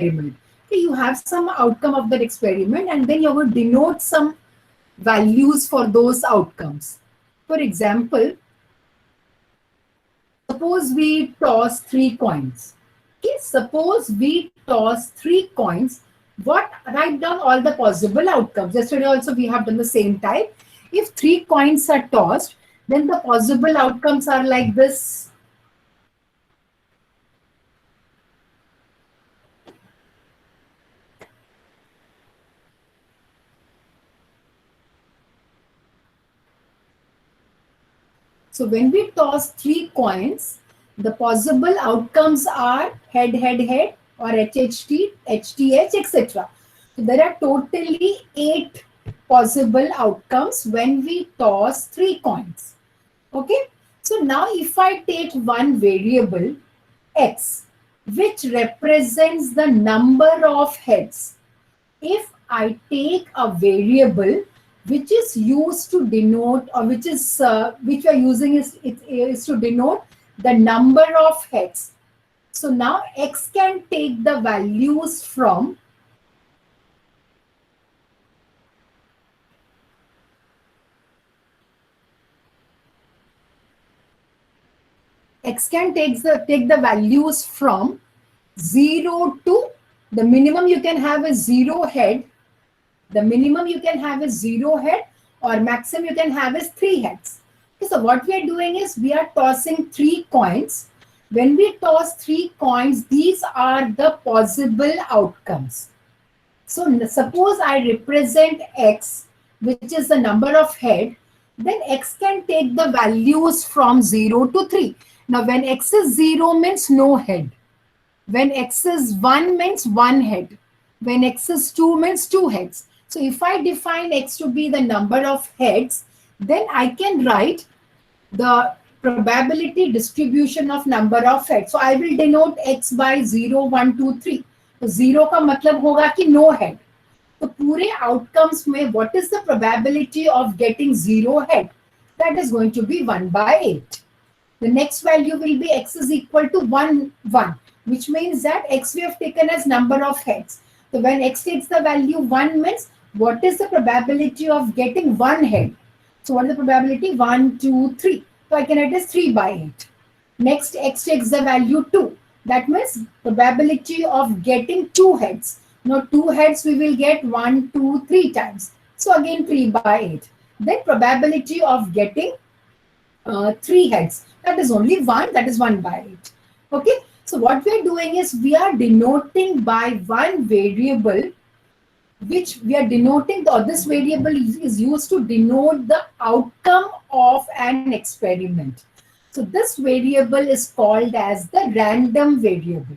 experiment. Okay, you have some outcome of that experiment, and then you're going to denote some values for those outcomes. For example, suppose we toss 3 coins. Okay, suppose we toss 3 coins. What? Write down all the possible outcomes. Yesterday also we have done the same type. If 3 coins are tossed, then the possible outcomes are like this. So when we toss 3 coins, the possible outcomes are head, head, head, or HHT, HTH, etc. So there are totally 8 possible outcomes when we toss 3 coins. Okay. So now if I take one variable x, which represents the number of heads, if I take a variable which is used to denote, or which we are using is to denote the number of heads. So now x can take the values from take the values from 0 to the minimum you can have is 0 head. The minimum you can have is 0 head, or maximum you can have is 3 heads. Okay, so what we are doing is we are tossing 3 coins. When we toss 3 coins, these are the possible outcomes. So suppose I represent x, which is the number of head, then x can take the values from 0 to 3. Now when x is 0 means no head. When x is 1 means 1 head. When x is 2 means 2 heads. So if I define x to be the number of heads, then I can write the probability distribution of number of heads. So I will denote x by 0, 1, 2, 3. तो 0 का मतलब होगा कि no head. तो पूरे outcomes में what is the probability of getting 0 head? That is going to be 1 by 8. The next value will be x is equal to 1, 1, which means that x we have taken as number of heads. So when x takes the value 1 means what is the probability of getting 1 head? So what is the probability? 1, 2, 3. So I can write as 3 by 8. Next, x takes the value 2. That means probability of getting 2 heads. Now 2 heads we will get 1, 2, 3 times. So again 3 by 8. Then probability of getting 3 heads. That is only 1. That is 1 by 8. Okay. So what we are doing is we are denoting by one variable, which we are denoting, or this variable is used to denote the outcome of an experiment. So this variable is called as the random variable.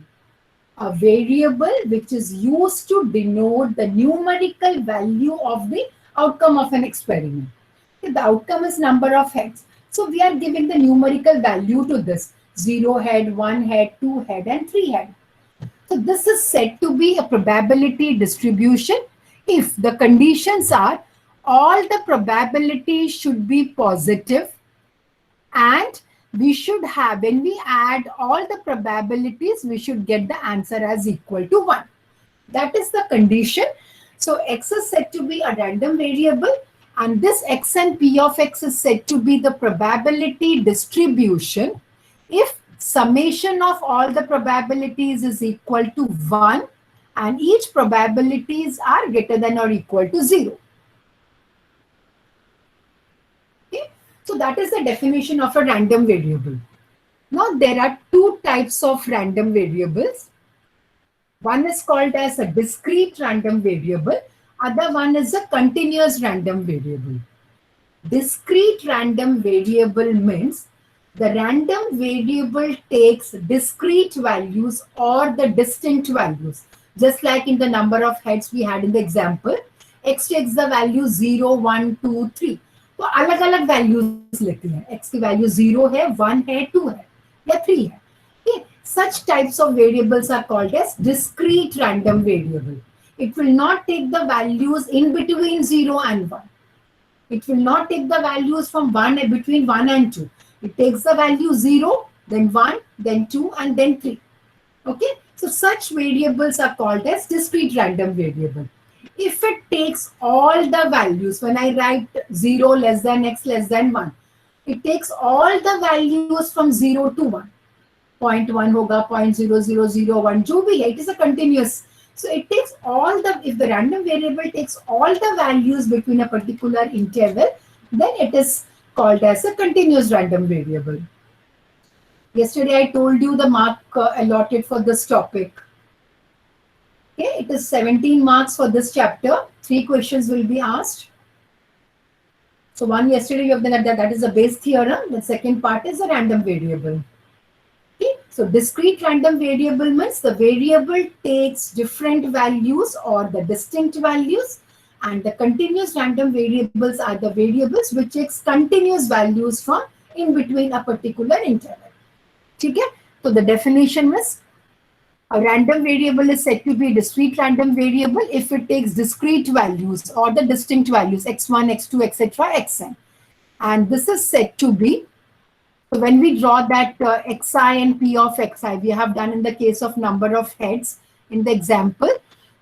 A variable which is used to denote the numerical value of the outcome of an experiment. Okay, the outcome is number of heads. So we are giving the numerical value to this. 0 head, 1 head, 2 head, and 3 head. So this is said to be a probability distribution if the conditions are all the probabilities should be positive, and we should have, when we add all the probabilities, we should get the answer as equal to 1. That is the condition. So x is said to be a random variable, and this x and p of x is said to be the probability distribution if summation of all the probabilities is equal to 1 and each probabilities are greater than or equal to 0. Okay? So that is the definition of a random variable. Now there are 2 types of random variables. One is called as a discrete random variable. Other one is a continuous random variable. Discrete random variable means the random variable takes discrete values or the distinct values. Just like in the number of heads we had in the example, x takes the value 0, 1, 2, 3. तो अलग अलग values लेती हैं. X की value 0 है, 1 है, 2 है, या 3 है. Okay. Such types of variables are called as discrete random variable. It will not take the values in between 0 and 1. It will not take the values from between 1 and 2. It takes the value 0, then 1, then 2, and then 3. Okay. So such variables are called as discrete random variable. If it takes all the values, when I write 0 less than x less than 1, it takes all the values from 0 to 1. 0.1 होगा 0.0001 जो भी है, it is a continuous. So it takes all the, if the random variable takes all the values between a particular interval, then it is called as a continuous random variable. Yesterday I told you the mark allotted for this topic. Okay, it is 17 marks for this chapter. 3 questions will be asked. So one yesterday you have done that is a base theorem. The second part is a random variable. Okay, so discrete random variable means the variable takes different values or the distinct values, and the continuous random variables are the variables which takes continuous values from in between a particular interval. Okay, so the definition is a random variable is said to be a discrete random variable if it takes discrete values or the distinct values x1, x2, etc., xn. And this is said to be, so when we draw that xi and p of xi, we have done in the case of number of heads in the example.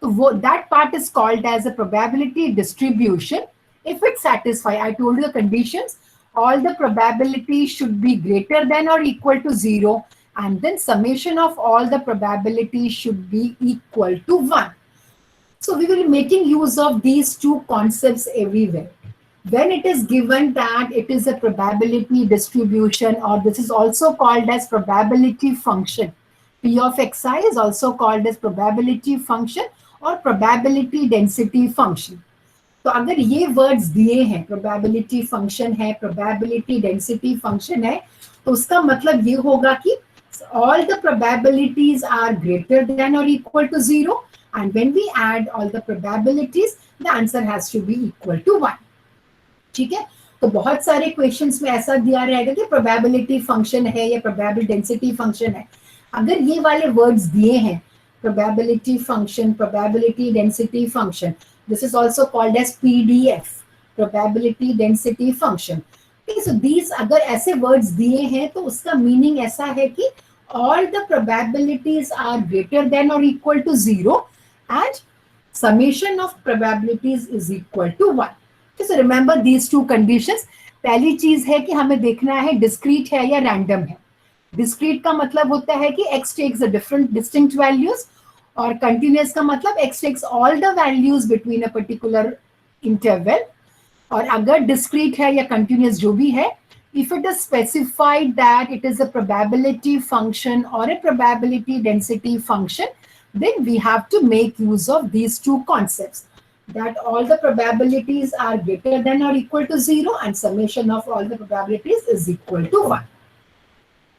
So that part is called as a probability distribution. If it satisfies, I told you the conditions, all the probabilities should be greater than or equal to 0, and then summation of all the probabilities should be equal to 1. So we will be making use of these two concepts everywhere. When it is given that it is a probability distribution, or this is also called as probability function. P of xi is also called as probability function or probability density function. तो अगर ये words दिए हैं, probability function है, probability density function है, तो उसका मतलब ये होगा कि all the probabilities are greater than or equal to 0, and when we add all the probabilities, the answer has to be equal to 1. ठीक है, तो बहुत सारे क्वेश्चंस में ऐसा दिया रहेगा कि प्रोबेबिलिटी फंक्शन है या प्रोबेबिलिटी डेंसिटी फंक्शन है. अगर ये वाले वर्ड्स दिए हैं, probability function, probability density function, this is also called as PDF, probability density function. Okay, so these अगर ऐसे words दिए हैं तो उसका meaning ऐसा है कि all the probabilities are greater than or equal to 0 and summation of probabilities is equal to 1. Okay, so remember these two conditions. पहली चीज है कि हमें देखना है discrete है या random है. Discrete का मतलब होता है कि x takes a different distinct values, और continuous का मतलब x takes all the values between a particular interval. और अगर discrete है या continuous जो भी है, if it is specified that it is a probability function or a probability density function, then we have to make use of these two concepts, that all the probabilities are greater than or equal to 0 and summation of all the probabilities is equal to 1.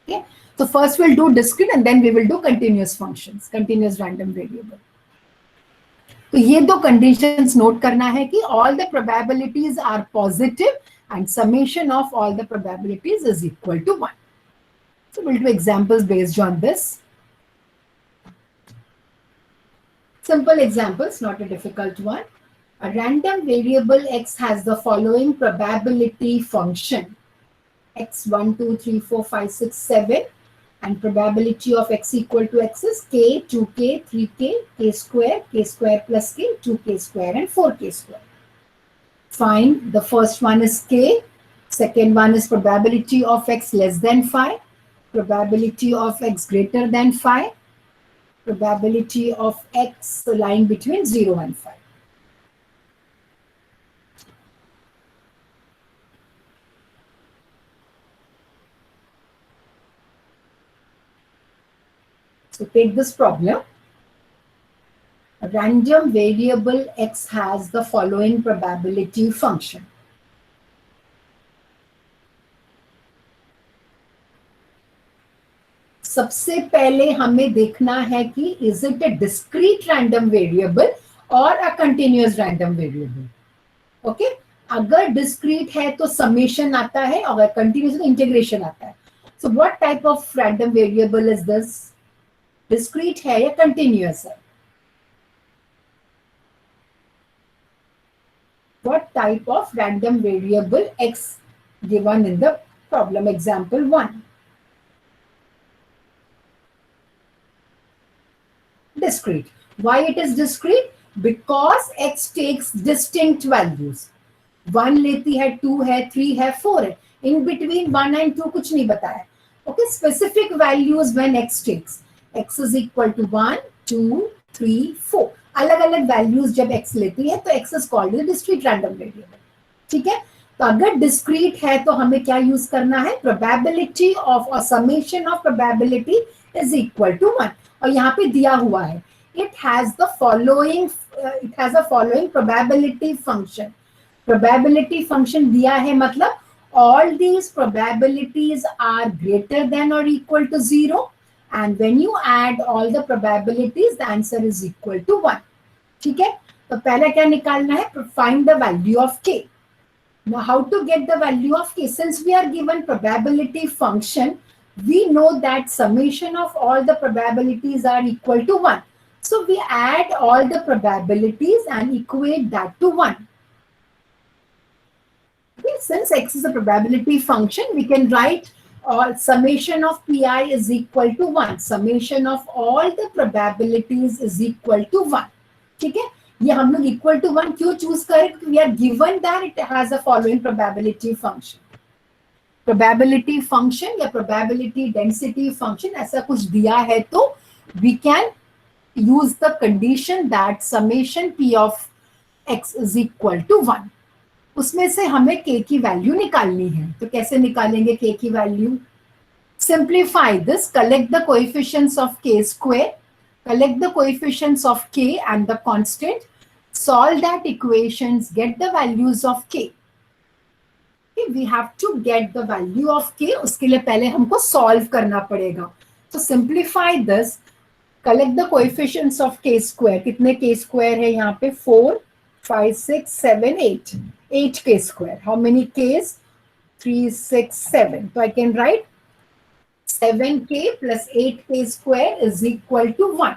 Okay, so first we'll do discrete and then we will do continuous functions, continuous random variable. तो ये दो conditions note करना है कि all the probabilities are positive and summation of all the probabilities is equal to 1. So we'll do examples based on this. Simple examples, not a difficult one. A random variable x has the following probability function: x1, 2, 3, 4, 5, 6, 7, and probability of x equal to x is k, 2k, 3k, k square plus k, 2k square and 4k square. Find the first one is k, second one is probability of x less than 5, probability of x greater than 5, probability of x lying between 0 and 5. So take this problem. A random variable x has the following probability function. सबसे पहले हमें देखना है कि is it a discrete random variable or a continuous random variable. Okay? अगर discrete है तो summation आता है, अगर continuous तो integration आता है. So what type of random variable is this? Discrete है या continuous है? What type of random variable x given in the problem, example 1? discrete. Why it is discrete? Because x takes distinct values. 1 लेती है, 2 है, 3 है, 4 है. In between 1 and 2 कुछ नहीं बताया. Okay, specific values when x takes. X is equal to 1, 2, 3, 4. अलग अलग values जब x लेती है तो x is called a discrete random variable. ठीक है. तो अगर डिस्क्रीट है तो हमें क्या यूज करना है? प्रोबेबिलिटी ऑफ और summation of probability is equal to 1. और यहाँ पे दिया हुआ है it has the following probability function. Probability function दिया है मतलब all these probabilities are greater than or equal to 0, and when you add all the probabilities the answer is equal to 1. ठीक है. तो पहले क्या निकालना है? Find the value of k. Now, how to get the value of k? Since we are given probability function, we know that summation of all the probabilities are equal to 1. So, we add all the probabilities and equate that to 1. Okay, since x is a probability function, we can write summation of pi is equal to 1. Summation of all the probabilities is equal to 1. ठीक है. ये हम लोग equal to 1 क्यों choose करें? क्योंकि we are given that it has a following probability function. Probability function या probability density function ऐसा कुछ दिया है तो we can use the condition that summation P of x is equal to 1. उसमें से हमें k की वैल्यू निकालनी है. तो कैसे निकालेंगे k की value? Simplify this. Collect the coefficients of k square. Collect the coefficients of k and the constant. Solve that equations. Get the values of k. Okay, we have to get the value of k. उसके लिए पहले हमको solve करना पड़ेगा. So simplify this. Collect the coefficients of k square. कितने k square है यहाँ पे? 4, 5, 6, 7, 8. 8k square. How many k's? 3, 6, 7. So I can write 7k plus 8k square is equal to 1.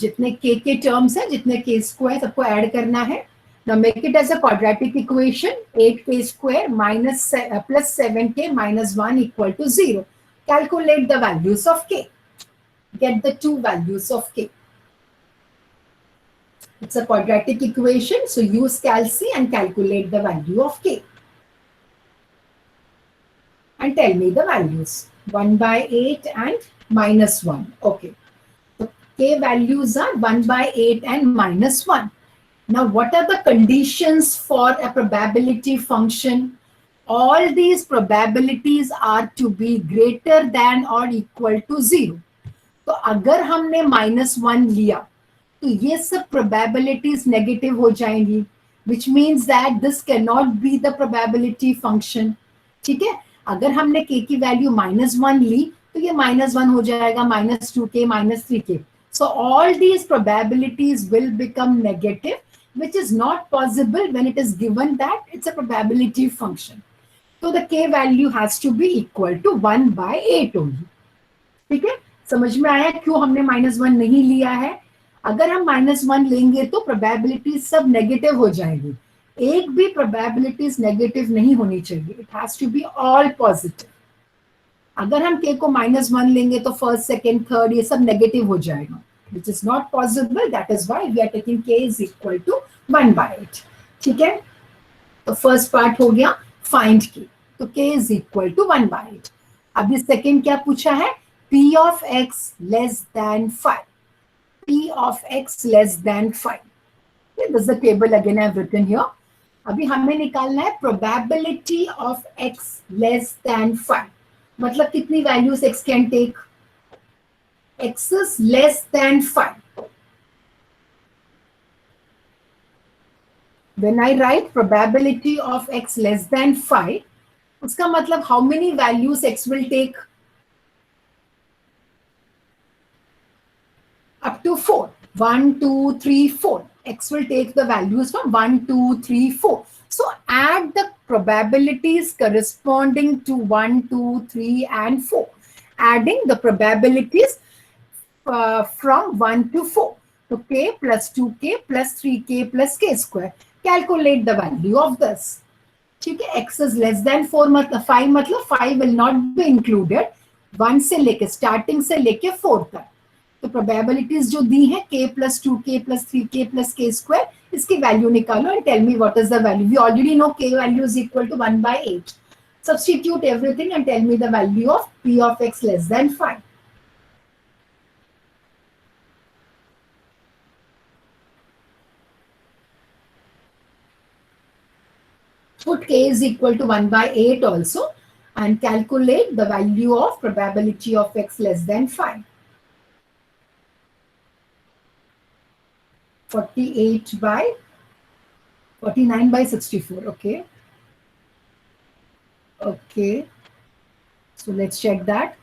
जितने k के टर्म्स है, जितने k स्क्वायर सबको add करना है. Now make it as a quadratic equation. 8k square minus plus 7k minus 1 equal to 0. Calculate the values of k. Get the two values of k. It's a quadratic equation, so use calc and calculate the value of k. And tell me the values. 1 by 8 and minus 1. Okay. So k values are 1 by 8 and minus 1. Now, what are the conditions for a probability function? All these probabilities are to be greater than or equal to 0. तो अगर हमने -1 लिया तो ये सब probabilities negative हो जाएंगी, which means that this cannot be the probability function. ठीक है. अगर हमने k की वैल्यू -1 ली तो ये -1 हो जाएगा, -2k, -3k. So all these probabilities will become negative, which is not possible when it is given that it's a probability function. So the k value has to be equal to 1 by 8 only. ठीक है. समझ में आया क्यों हमने -1 नहीं लिया है? अगर हम -1 लेंगे तो प्रोबेबिलिटी सब नेगेटिव हो जाएगी. एक भी प्रोबेबिलिटीज नेगेटिव नहीं होनी चाहिए. It has to be all positive. अगर हम k को -1 लेंगे तो फर्स्ट, सेकंड, थर्ड ये सब नेगेटिव हो जाएगा, which is not possible. That is why we are taking k is equal to 1 by 8. ठीक है. तो फर्स्ट पार्ट हो गया फाइंड k. तो k is equal to 1 by 8. अभी सेकंड क्या पूछा है? p of x less than 5. p of x less than 5. Okay, this is the table again I have written here. अभी हमें निकालना है probability of x less than 5. मतलब कितनी values x can take? x is less than 5. When I write probability of x less than 5, उसका मतलब how many values x will take? Up to 4. 1, 2, 3, 4. X will take the values from 1, 2, 3, 4. So add the probabilities corresponding to 1, 2, 3, and 4. Adding the probabilities from 1 to 4. So k plus 2k plus 3k plus k square. Calculate the value of this. ठीक है. X is less than 5 मतलब 5 will not be included. 1 से लेके starting से लेके 4 तक। तो probabilities जो दी है k plus 2k plus 3k plus k square, इसकी वैल्यू निकालो and tell me what is the value. We already know k value is equal to 1/8। Substitute everything and tell me the value of p of x less than 5. Put k is equal to 1/8 also and calculate the value of probability of x less than 5. 49/64. Okay. Okay. So let's check that.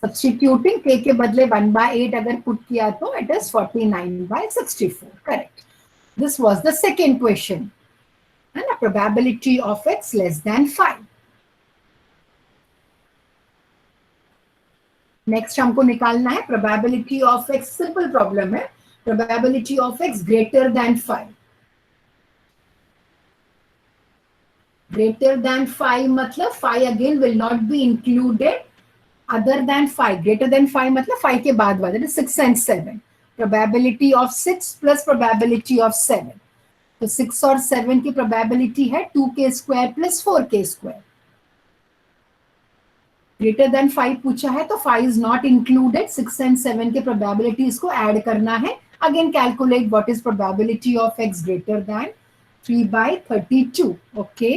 Substituting k के बदले 1/8 अगर put किया तो it is 49/64. Correct. This was the second question. And a probability of x less than 5. Next हमको निकालना है probability of x. Simple problem है. Probability of x greater than 5. Greater than 5 मतलब 5 again will not be included other than 5. Greater than 5 मतलब 5 के बाद वाला, that is 6 and 7. Probability of 6 plus probability of 7. तो 6 और 7 की probability है 2k square plus 4k square. Greater than 5 पूछा है तो 5 is not included. 6 and 7 के probabilities को add करना है. Again calculate what is probability of x greater than 3/32. Okay.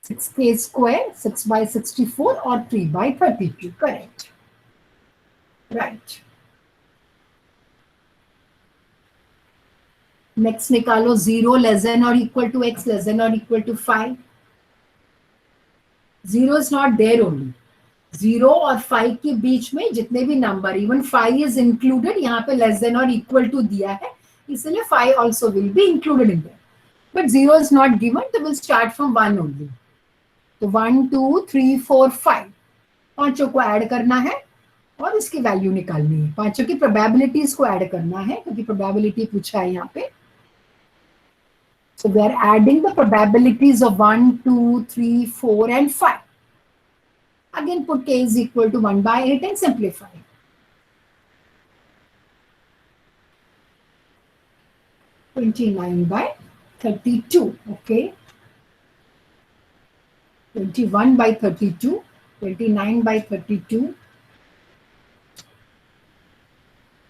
6k square, 6/64 or 3/32. Correct. Right. Next निकालो 0 less than or equal to x less than or equal to 5. 0 is not there only. 0 और 5 के बीच में जितने भी number, even 5 is included, यहाँ पे less than or equal to दिया है, इसलिए 5 also will be included in there. But 0 is not given, so we'll start from 1 only. तो 1 2 3 4 5 पांचों को ऐड करना है और इसकी वैल्यू निकालनी है. पांचों की प्रोबेबिलिटीज को ऐड करना है क्योंकि प्रोबेबिलिटी पूछा है यहाँ पे. So we are adding the probabilities of 1 2 3 4 and 5. Again put k is equal to 1/8 and simplify. (29/32). Okay. 21/32. 29/32.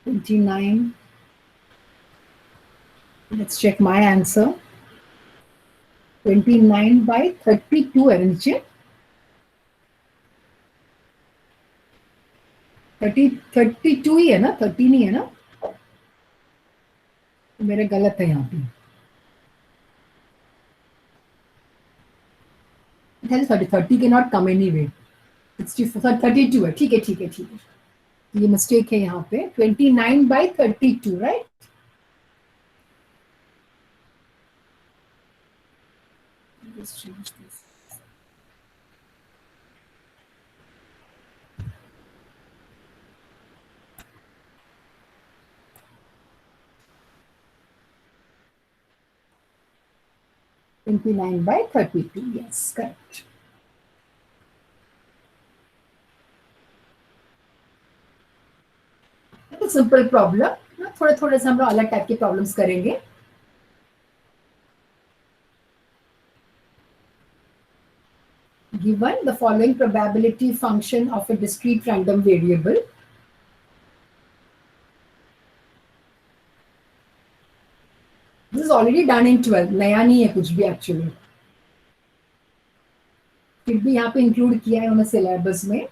29. Let's check my answer. 29/32 है नीचे. 32 ही है ना, 30 नहीं है ना. मेरे गलत है यहाँ पे. 30 cannot come anyway. 32 है. ठीक है. ये मिस्टेक है यहाँ पे. 29/32, right? Let's change this. (29/32). Yes, correct. Simple problem. थोड़े से हम लोग अलग टाइप के प्रॉब्लम्स करेंगे. Given the following probability function of a discrete random variable, this is already done in 12. नया नहीं है कुछ भी एक्चुअली, फिर भी यहाँ पे इंक्लूड किया है उन्होंने सिलेबस में.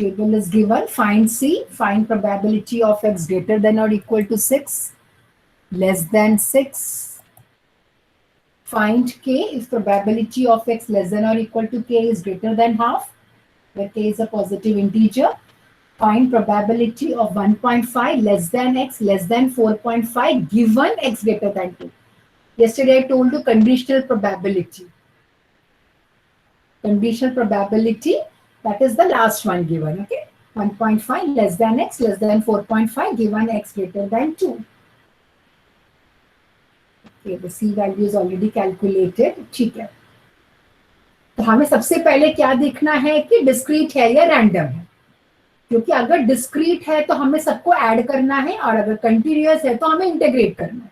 Table is given. Find C. Find probability of x greater than or equal to 6, less than 6. Find k if probability of x less than or equal to k is greater than half, where k is a positive integer. Find probability of 1.5 less than x less than 4.5 given x greater than 2. Yesterday I told you conditional probability. Conditional probability, that is the last one given. Okay. 1.5 less than x less than 4.5 given x greater than 2. Okay, the c value is already calculated. ठीक है, तो हमें सबसे पहले क्या देखना है कि डिस्क्रीट है या रैंडम है, क्योंकि अगर डिस्क्रीट है तो हमें सबको ऐड करना है और अगर कंटिन्यूअस है तो हमें इंटीग्रेट करना है.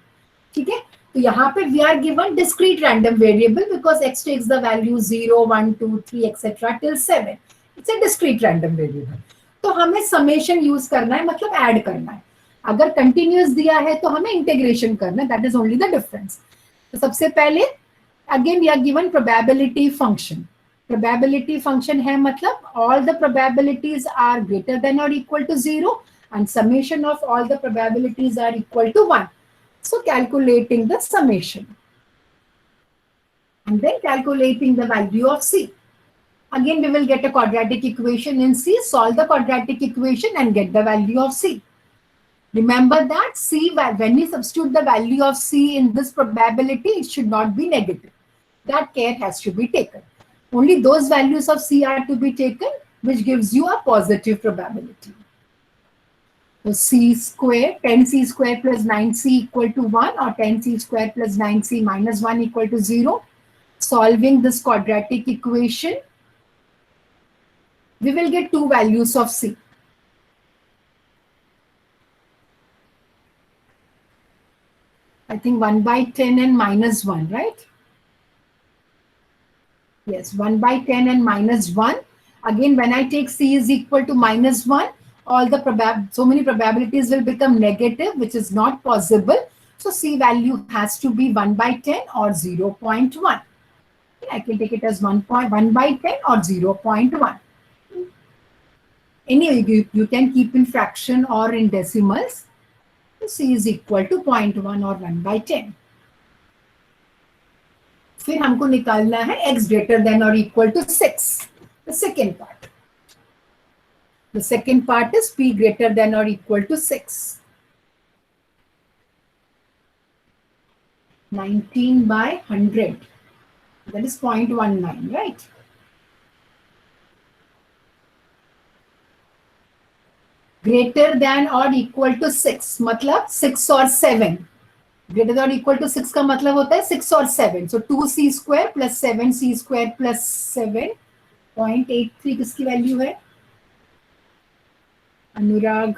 ठीक है, तो यहाँ पे we are given discrete random variable because x takes the value 0 1 2 3 etcetera till 7. It's a discrete random variable. तो हमें समेशन यूज करना है, मतलब ऐड करना है. अगर कंटिन्यूअस दिया है तो हमें इंटीग्रेशन करना है. That is only the difference. तो सबसे पहले again we are given probability function. Probability function है मतलब all the probabilities are greater than और equal to 0 and summation of all the probabilities are equal to 1. So calculating the summation and then calculating the value of c. Again we will get a quadratic equation in c, solve the quadratic equation and get the value of c. Remember that c, when we substitute the value of c in this probability, it should not be negative. That care has to be taken. Only those values of c are to be taken which gives you a positive probability. So c square, 10c square plus 9c equal to 1 or 10c square plus 9c minus 1 equal to 0. Solving this quadratic equation, we will get two values of c. I think 1 by 10 and minus 1, right? Yes, 1 by 10 and minus 1. Again, when I take c is equal to minus 1, all the so many probabilities will become negative, which is not possible. So c value has to be 1 by 10 or 0.1. I can take it as 1 by 10 or 0.1. Anyway, you can keep in fraction or in decimals. So c is equal to 0.1 or 1 by 10. फिर हमको निकालना है x greater than or equal to 6. The second part. The second part is p greater than or equal to 6. 19 by 100. That is 0.19, right? Greater than or equal to 6. मतलब 6 और 7. Greater than or equal to 6 का मतलब होता है 6 और 7. So 2c square plus 7c square plus 7. 0.83 किसकी value है? Anurag.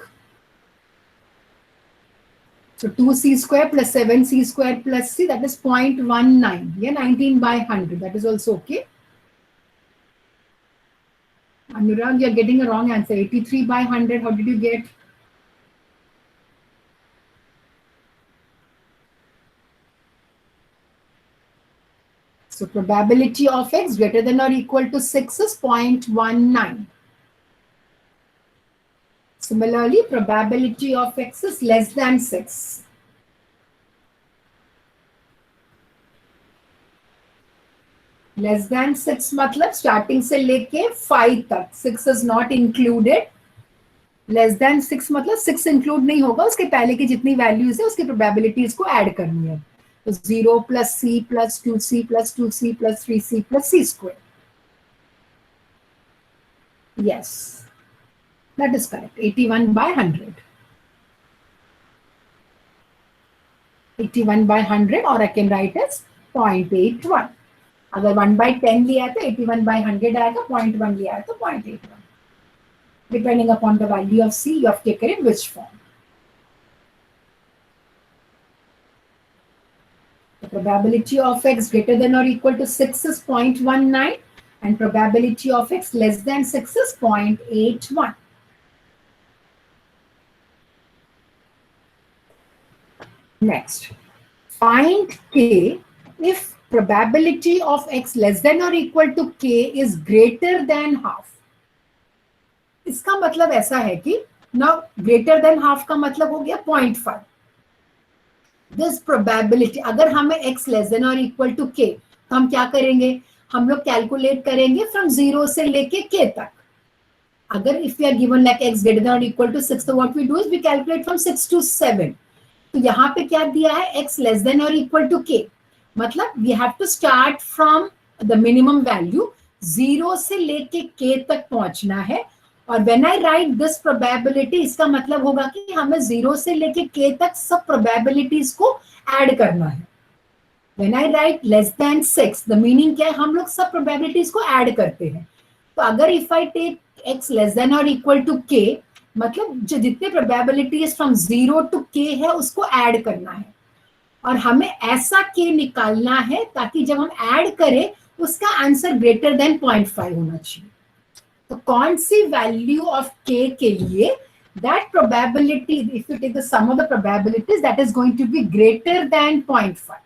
So 2c square plus 7c square plus c, that is 0.19. Yeah, 19 by 100. That is also okay. Anurag, you're getting a wrong answer. 83 by 100. How did you get? So probability of x greater than or equal to 6 is 0.19. Similarly, probability of x is less than 6. Less than 6 मतलब starting से लेके 5 तक. 6 is not included. Less than 6 मतलब 6 include नहीं होगा, उसके पहले की जितनी values है उसकी probabilities को add करनी है. तो 0 plus c plus 2c plus 2c plus 3c plus c square. Yes. That is correct. 81 by 100. 81 by 100 or I can write as 0.81. अगर 1 by 10 लिया है तो 81 by 100 आएगा, 0.1 लिया है तो 0.81. Depending upon the value of c, you have taken in which form. The probability of x greater than or equal to 6 is 0.19 and probability of x less than 6 is 0.81. Next, find k if probability of x less than or equal to k is greater than half. इसका मतलब ऐसा है कि now greater than half का मतलब हो गया 0.5. This probability, अगर हमें x less than or equal to k, तो हम क्या करेंगे? हम लोग कैलकुलेट करेंगे from 0 से लेके k तक. अगर if we are given like x greater than or equal to 6, so what we do is we calculate from 6 to 7. तो यहाँ पे क्या दिया है? x less than or equal to k. मतलब we have to start from the minimum value 0 से लेके k तक पहुंचना है और when I right this probability, इसका मतलब होगा कि हमें 0 से लेके k तक सब प्रोबेबिलिटीज को ऐड करना है. When I right less than 6, the meaning क्या है, हम लोग सब प्रोबेबिलिटीज को ऐड करते हैं. तो अगर if I take x less than और इक्वल टू k, मतलब जो जितने प्रोबेबिलिटीज फ्रॉम 0 टू k है उसको ऐड करना है. और हमें ऐसा k निकालना है ताकि जब हम ऐड करें उसका आंसर ग्रेटर देन 0.5 होना चाहिए. तो कौन सी वैल्यू ऑफ k के लिए that probability, if you take the sum of the probabilities, that is going to be greater than 0.5.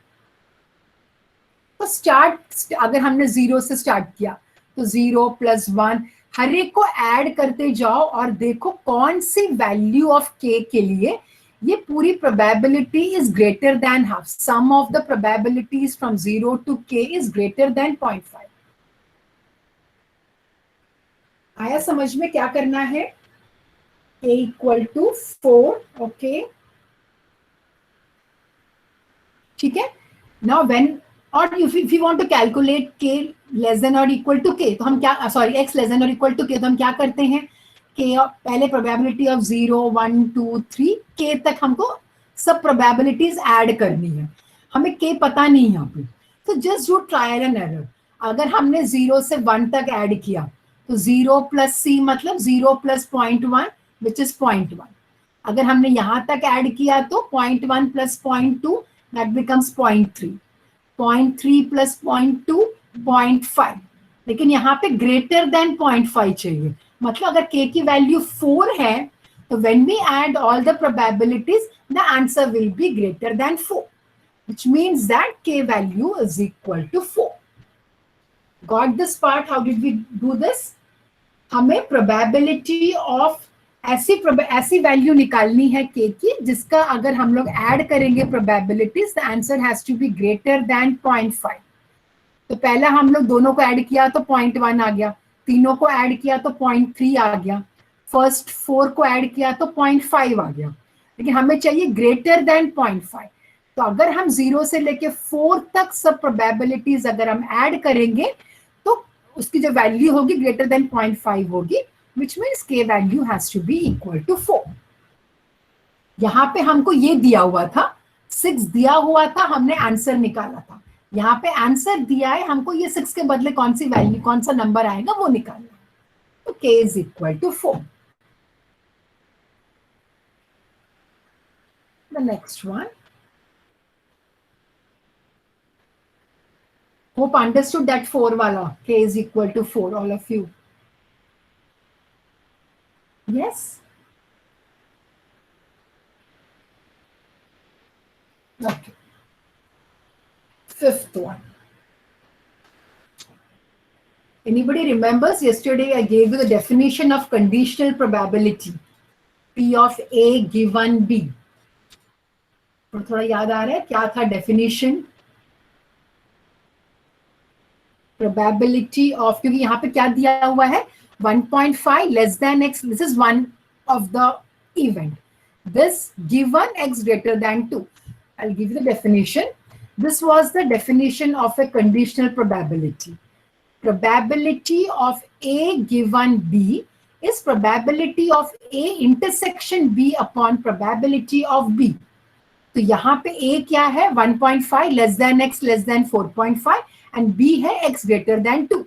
तो स्टार्ट, अगर हमने 0 से स्टार्ट किया तो 0 + 1 हर एक को ऐड करते जाओ और देखो कौन सी वैल्यू ऑफ k के लिए ये पूरी probability is greater than half. Sum of the probabilities from 0 to k is greater than 0.5. आया समझ में क्या करना है? k = 4. ओके, ठीक है. नाउ व्हेन, और if you want to calculate k less than or equal to k, तो हम क्या, sorry, x less than or equal to k, तो हम क्या करते हैं, k पहले प्रोबेबिलिटी ऑफ 0 1 2 3 k तक हमको सब प्रोबेबिलिटीज ऐड करनी है. हमें k पता नहीं यहाँ पे, तो just do trial and error. अगर हमने 0 से 1 तक ऐड किया तो 0 + c मतलब 0 + 0.1 विच इज 0.1. अगर हमने यहाँ तक ऐड किया तो 0.1 + 0.2 दैट बिकम्स 0.3. 0.3 + 0.2 0.5. लेकिन यहाँ पे ग्रेटर देन 0.5 चाहिए. मतलब अगर k की वैल्यू 4 है तो when we add all the probabilities the answer will be greater than 4, which means that k value is equal to 4. Got this part? How did we do this? हमें probability of ऐसी value निकालनी है k की जिसका अगर हम लोग add करेंगे probabilities the answer has to be greater than 0.5. तो पहला हम लोग दोनों को ऐड किया तो 0.1 आ गया, तीनों को ऐड किया तो 0.3 आ गया, फर्स्ट 4 को ऐड किया तो 0.5 आ गया. लेकिन हमें चाहिए ग्रेटर देन 0.5. तो अगर हम 0 से लेके 4 तक सब प्रोबेबिलिटीज अगर हम ऐड करेंगे तो उसकी जो वैल्यू होगी ग्रेटर देन 0.5 होगी, which means k value has to be equal to 4. यहाँ पे हमको ये दिया हुआ था, 6 दिया हुआ था, हमने आंसर निकाला था. यहाँ पे आंसर दिया है, हमको ये 6 के बदले कौन सी वैल्यू, कौन सा नंबर आएगा वो निकालना है. तो k is equal to 4. The next one. Hope understood that 4 wala. K is equal to 4, all of you. Yes? Okay. Fifth one. Anybody remembers yesterday I gave you the definition of conditional probability. P of A given B. थोड़ा याद आ रहा है क्या था definition? Probability of, क्योंकि यहाँ पे क्या दिया हुआ है, 1.5 less than x. This is one of the event. This given x greater than 2. I'll give you the definition. This was the definition of a conditional probability. Probability of A given B is probability of A intersection B upon probability of B. तो यहाँ पे A क्या है, 1.5 less than x less than 4.5 and B है x greater than 2.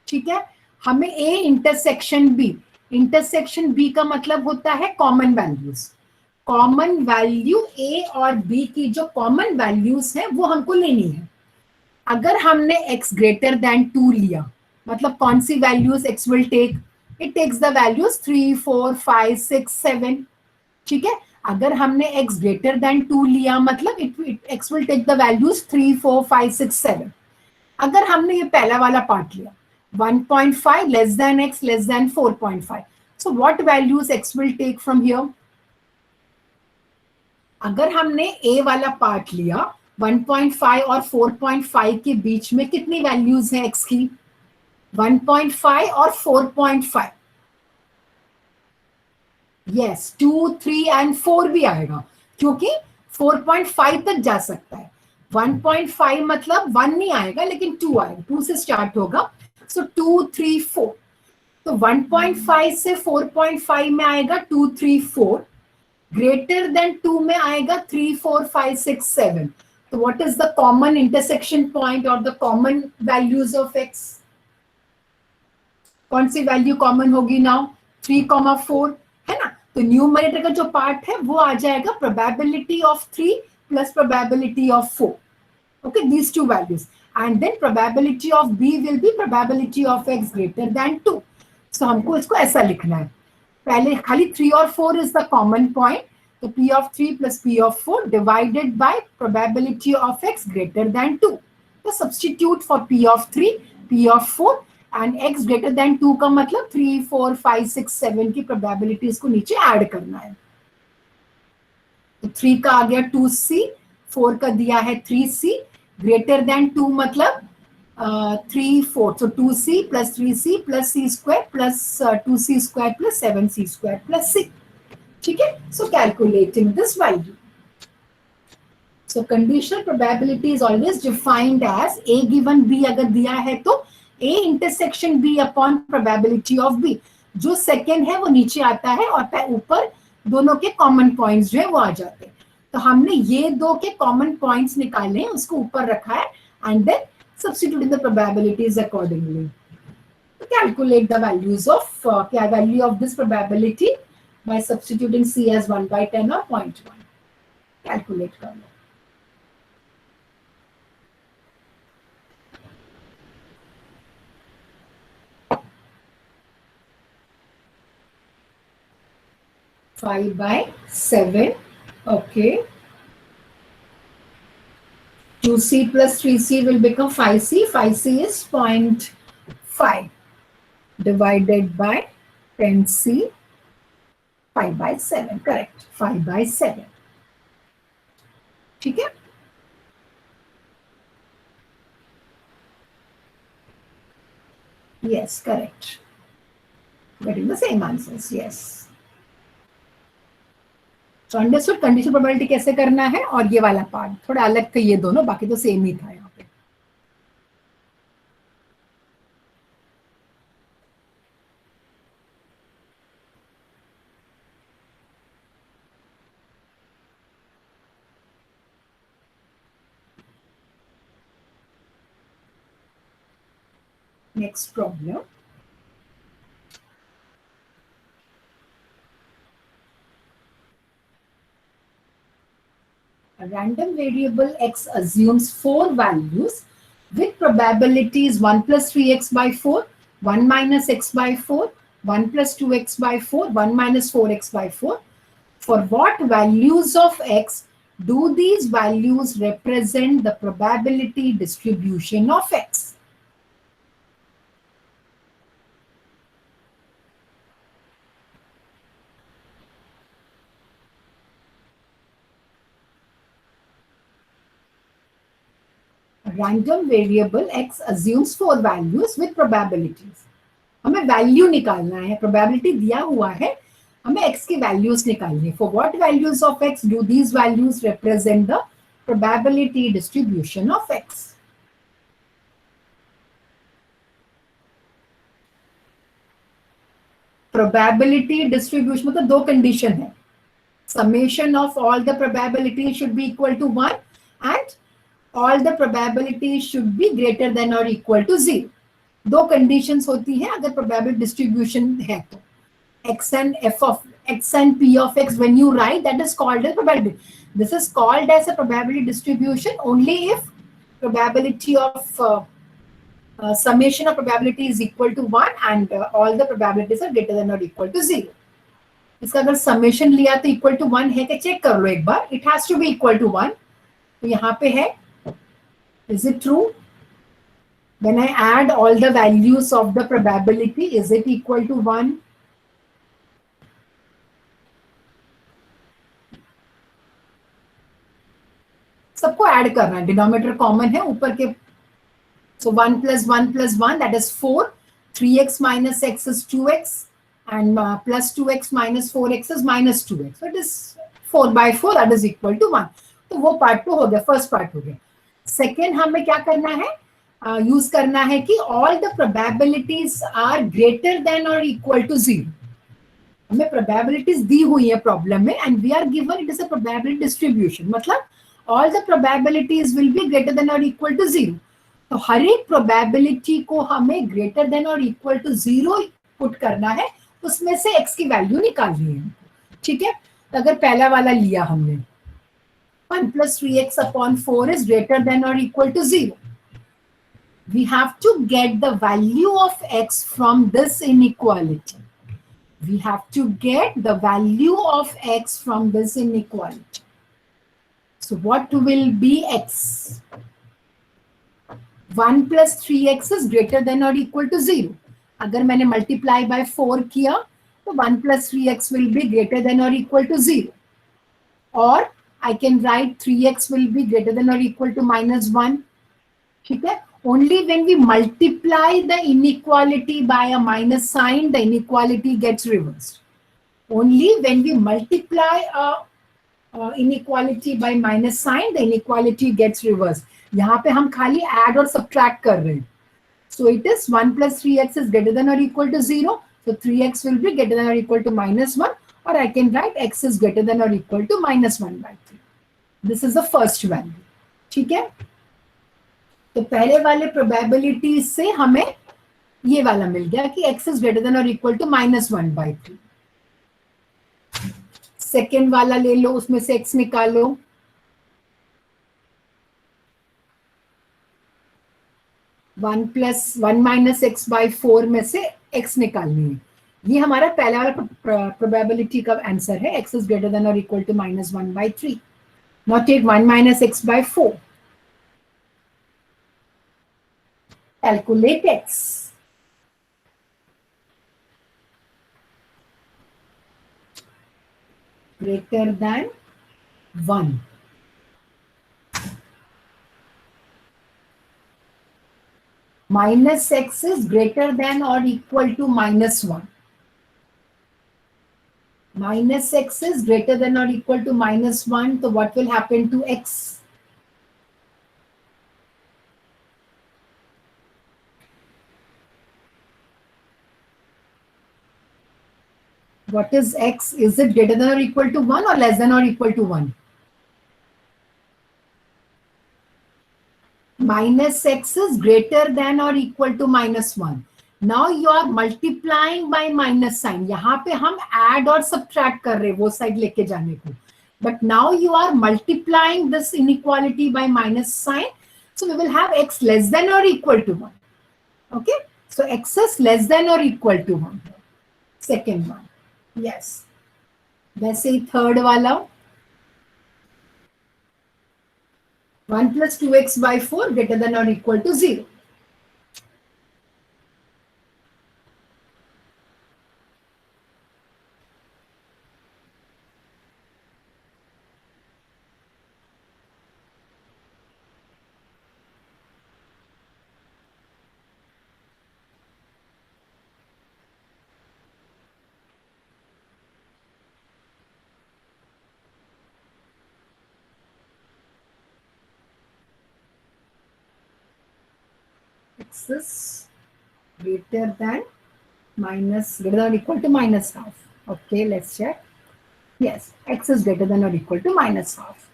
ठीक है. हमें A intersection B, intersection B का मतलब होता है common values. Common value A और B की जो कॉमन वैल्यूज है वो हमको लेनी है. अगर हमने x ग्रेटर देन 2 लिया, मतलब कौन सी values x will take, it takes the values 3 4 5 6 7. ठीक है. अगर हमने x ग्रेटर देन 2 लिया मतलब x will take the values 3 4 5 6 7. अगर हमने ये पहला वाला पार्ट लिया 1.5 less than x less than 4.5, so what values x will take from here? अगर हमने a वाला पार्ट लिया 1.5 और 4.5 के बीच में कितनी वैल्यूज है x की, 1.5 और 4.5. यस, 2 3 एंड 4 भी आएगा क्योंकि 4.5 तक जा सकता है. 1.5 मतलब 1 नहीं आएगा लेकिन 2 आएगा, 2 से स्टार्ट होगा. सो 2 3 4. तो 1.5 से 4.5 में आएगा 2 3 4, ग्रेटर देन 2 में आएगा 3 4 5 6 7. तो what is the common intersection point और the common values of x? कौन सी वैल्यू कॉमन होगी नाउ? 3,4 है ना. तो न्यूमरेटर का जो पार्ट है वो आ जाएगा probability of 3 plus probability of 4. Okay, these two values, and then probability of b will be probability of x greater than 2. So हमको इसको ऐसा लिखना है. पहले खाली 3 और 4 is the common point. तो p of 3 plus p of 4 divided by probability of x greater than 2. तो substitute for p of 3, p of 4 and x greater than 2 का मतलब 3 4 5 6 7 की probability इसको नीचे ऐड करना है. तो 3 का आ गया 2c, 4 का दिया है 3c, ग्रेटर देन 2 मतलब 3 4. So 2c plus 3c plus c square plus 2c square plus 7c square plus c. ठीक है. So calculating this value. So conditional probability is always defined as a given b अगर दिया है तो a intersection b upon probability of b. जो second है वो नीचे आता है और ऊपर दोनों के कॉमन पॉइंट्स जो है वो आ जाते हैं. तो हमने ये दो के कॉमन पॉइंट्स निकाले हैं, उसको ऊपर रखा है and then substituting the probabilities accordingly. तो कैलकुलेट द वैल्यूज ऑफ क्या value of this probability by substituting c as 1/10 और 0.1. कैलकुलेट कर लो. Five by 7. Okay. 2c plus 3c will become 5c. 5c is 0.5 divided by 10c. 5 by 7. Correct. 5 by 7. ठीक है. Yes, correct. Getting the same answers. Yes. तो understood. Conditional probability कैसे करना है और ये वाला पार्ट थोड़ा अलग थे ये दोनों, बाकी तो सेम ही था यहाँ पे. Next problem. A random variable x assumes 4 values with probabilities 1 plus 3x by 4, 1 minus x by 4, 1 plus 2x by 4, 1 minus 4x by 4. For what values of x do these values represent the probability distribution of x? Random variable x assumes 4 values with probabilities. हमें value निकालना है, probability दिया हुआ है, हमें x की values निकालनी है. For what values of x do these values represent the probability distribution of x? Probability distribution मतलब दो कंडीशन है. Summation of all the probability should be equal to 1 and all the probabilities should be greater than or equal to 0. दो conditions होती हैं अगर probability distribution है तो. x and f of x and p of x when you write, that is called as probability. This is called as a probability distribution only if probability of summation of probability is equal to 1 and all the probabilities are greater than or equal to 0. इसका अगर summation लिया तो equal to 1 है कि check कर लो एक बार. It has to be equal to 1. तो यहाँ पे है. Is it true? When I add all the values of the probability, is it equal to 1? सबको ऐड करना है. डिनोमिनेटर कॉमन है ऊपर के. So 1 plus 1 plus 1, that is 4. 3x minus x is 2x and plus 2x minus 4x is minus 2x. So it is 4 by 4, that is equal to 1. तो वो part तो हो गया, फर्स्ट पार्ट हो गया. सेकेंड हमें क्या करना है, यूज करना है कि all the probabilities are greater than और इक्वल टू 0. हमें प्रोबेबिलिटीज दी हुई है प्रॉब्लम में and we are given it is a probability distribution, मतलब all the probabilities will be greater than और इक्वल टू 0. तो हर एक प्रोबेबिलिटी को हमें ग्रेटर देन और इक्वल टू 0 पुट करना है, उसमें से x की वैल्यू निकालनी है. ठीक है, तो अगर पहला वाला लिया हमने 1 plus 3x upon 4 is greater than or equal to 0. We have to get the value of x from this inequality. We have to get the value of x from this inequality. So what will be x? 1 plus 3x is greater than or equal to 0. अगर मैंने multiply by 4 किया तो 1 plus 3x will be greater than or equal to 0. Or I can write 3x will be greater than or equal to minus 1. ठीक है? Only when we multiply the inequality by a minus sign, the inequality gets reversed. Only when we multiply a inequality by minus sign, the inequality gets reversed. यहाँ पे हम खाली add और subtract कर रहे हैं. So it is 1 plus 3x is greater than or equal to 0. So 3x will be greater than or equal to minus 1. Or I can write x is greater than or equal to minus 1 by 3. This is the first value. ठीक है? तो पहले वाले probability से हमें ये वाला मिल गया कि x is greater than or equal to minus 1 by 3. Second वाला ले लो, उसमें से x निकालो. 1 plus 1 minus x by 4 में से x निकालनी है. ये हमारा पहला वाला प्रोबेबिलिटी का आंसर है. x is greater than or equal to minus 1 by 3. Now take 1 minus x by 4. Calculate x. Greater than 1. Minus x is greater than or equal to minus 1. Minus x is greater than or equal to minus 1. So what will happen to x? What is x? Is it greater than or equal to 1 or less than or equal to 1? Minus x is greater than or equal to minus 1. Now you are multiplying by minus sign. यहाँ पे हम add और subtract कर रहे हैं वो side लेके जाने को. But now you are multiplying this inequality by minus sign. So we will have x less than or equal to 1. Okay. So x is less than or equal to 1. Second one. Yes. वैसे ही third वाला 1 plus 2x by 4 greater than or equal to 0. X is greater than or equal to minus half. Okay, let's check. Yes, x is greater than or equal to minus half.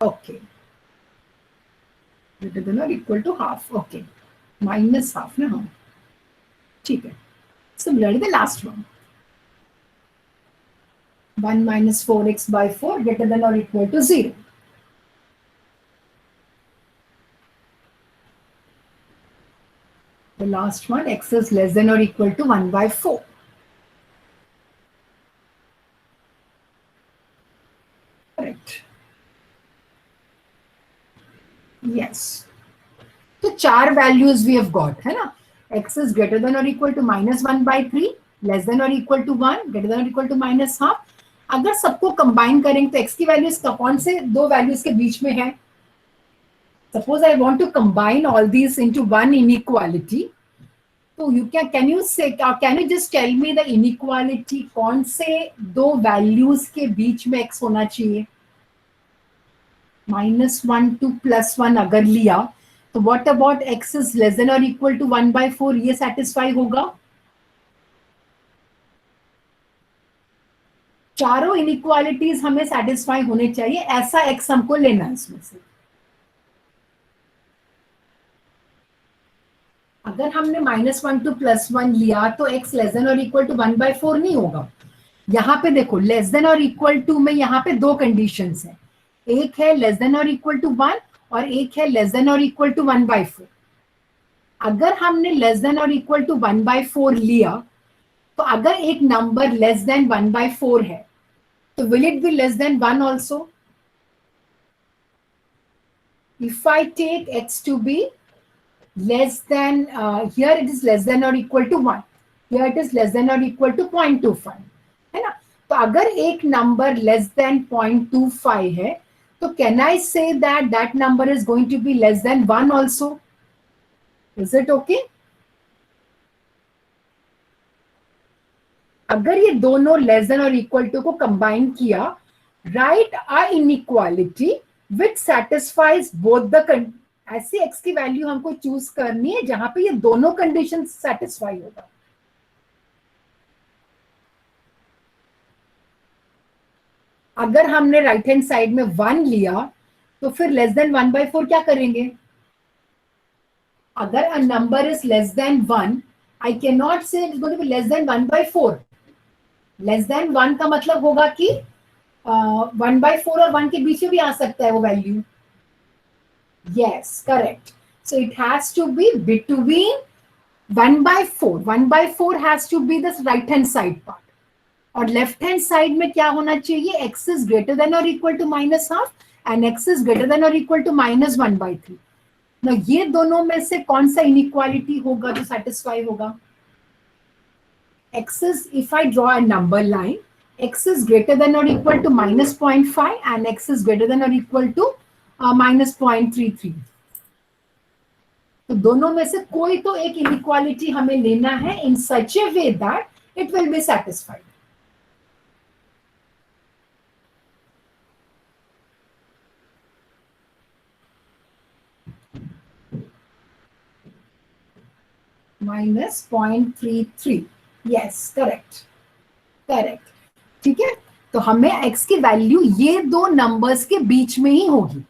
Okay. Greater than or equal to half. Okay. Minus half now. Okay. Similarly, the last one. 1 minus 4x by 4 greater than or equal to 0. The last one, x is less than or equal to 1 by 4. Correct. Yes. So 4 values we have got, है ना? X is greater than or equal to minus 1 by 3, less than or equal to 1, greater than or equal to minus half. अगर सबको combine करेंगे तो x की values कौन से दो वैल्यूज के बीच में है? Suppose I want to combine all these into one inequality. So you can you say, can you just tell me the inequality कौन से दो values के बीच में x होना चाहिए? -1 to +1 अगर लिया तो what about x is less than और इक्वल टू 1/4, ये सेटिस्फाई होगा? चारों इनइक्वालिटीज हमें सेटिस्फाई होने चाहिए, ऐसा x हमको लेना है इसमें से। अगर हमने -1 टू +1 लिया तो x लेस देन और इक्वल टू 1/4 नहीं होगा। यहाँ पे देखो, लेस देन और इक्वल टू में यहाँ पे दो कंडीशंस है, एक है लेस देन और इक्वल टू 1 और एक है लेस देन और इक्वल टू 1/4। अगर हमने लेस देन और इक्वल टू 1/4 लिया, तो अगर एक नंबर लेस देन 1/4 है, तो will it be less than 1 also? If I take x to be less than, here it is less than or equal to 1, here it is less than or equal to 0.25, है ना? तो अगर एक number less than 0.25 है, तो can I say that that number is going to be less than 1 also? Is it okay? अगर ये दोनों लेस देन और इक्वल टू को कंबाइन किया, right a inequality which satisfies both the, ऐसी x की वैल्यू हमको चूज करनी है जहां पे ये दोनों कंडीशन सेटिस्फाई होगा। अगर हमने राइट हैंड साइड में 1 लिया, तो फिर लेस देन 1/4 क्या करेंगे? अगर a number is less than 1, I can not say it is going to be less than 1/4। Less than 1 का मतलब होगा कि 1/4 और 1 के बीच में भी आ सकता है वो value. Yes, correct. So it has to be between 1/4. 1/4 has to be the right hand side part. और लेफ्ट हैंड साइड में क्या होना चाहिए? x is greater than or equal to -half and x is greater than or equal to -1/3. Now ये दोनों में से कौन सा इनइक्वालिटी होगा जो सेटिस्फाई होगा? x is, if I draw a number line, x is greater than or equal to -0.5 and x is greater than or equal to -0.33. तो दोनों में से कोई तो एक इनइक्वालिटी हमें लेना है in such a way that it will be satisfied. -0.33, yes, correct correct, ठीक है। तो हमें x की वैल्यू ये दो नंबर्स के बीच में ही होगी,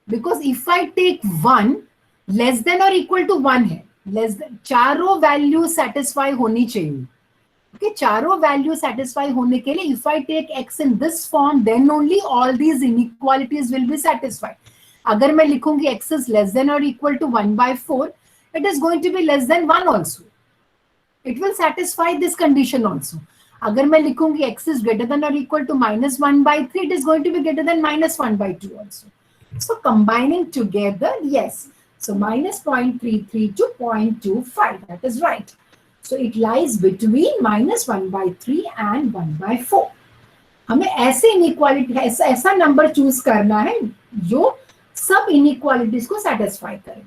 because if I take 1 less than और इक्वल टू 1 है, लेस देन, चारों वैल्यू सेटिस्फाई होनी चाहिए। ओके, चारों वैल्यू सेटिस्फाई होने के लिए if I take x in this form, then only all these inequalities will be satisfied. अगर मैं लिखूंगी x इज लेस देन और equal to 1/4, it is going to be less than 1 also, it will satisfy this condition also. अगर मैं लिखूंगी x is greater than or equal to -1/3, it is going to be greater than -1/2 also. So combining together, yes. So -0.33 to 0.25, that is right. So it lies between -1/3 and 1/4. हमें ऐसे inequality, ऐसा number choose करना है जो सब inequalities को satisfy करे।